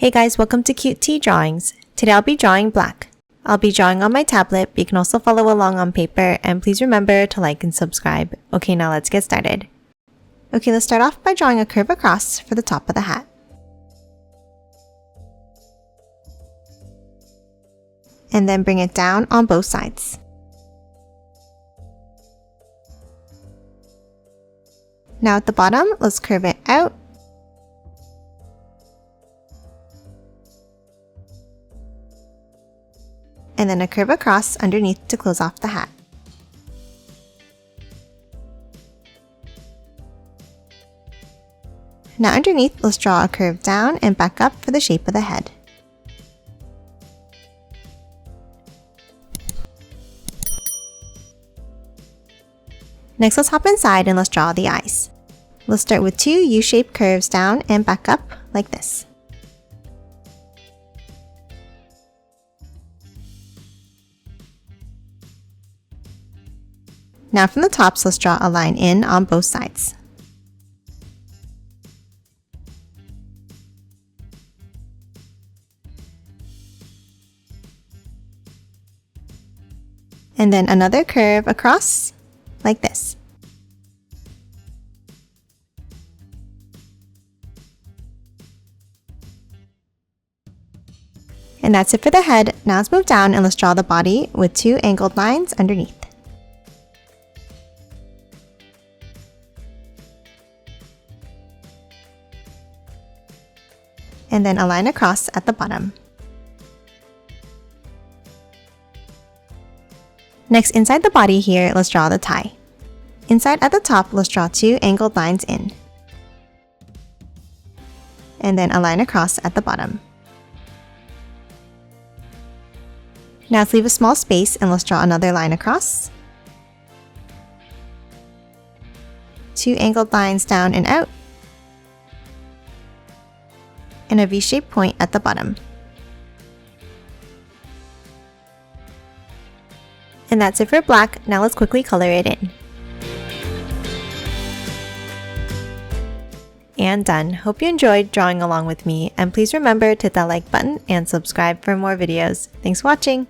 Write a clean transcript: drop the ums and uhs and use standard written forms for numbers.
Hey guys, welcome to Cute Tea Drawings. Today I'll be drawing black. I'll be drawing on my tablet, but you can also follow along on paper, and please remember to like and subscribe. Okay, now let's get started. Okay, let's start off by drawing a curve across for the top of the hat. And then bring it down on both sides. Now at the bottom, let's curve it out. And then a curve across underneath to close off the hat. Now underneath, let's draw a curve down and back up for the shape of the head. Next, let's hop inside and let's draw the eyes. Let's start with two U-shaped curves down and back up like this. Now from the tops, let's draw a line in on both sides. And then another curve across like this. And that's it for the head. Now let's move down and let's draw the body with two angled lines underneath. And then a line across at the bottom. Next, inside the body here, let's draw the tie. Inside at the top, let's draw two angled lines in. And then a line across at the bottom. Now let's leave a small space and let's draw another line across. Two angled lines down and out. And a V-shaped point at the bottom. And that's it for black. Now let's quickly color it in. And done. Hope you enjoyed drawing along with me, and please remember to hit that like button and subscribe for more videos. Thanks for watching!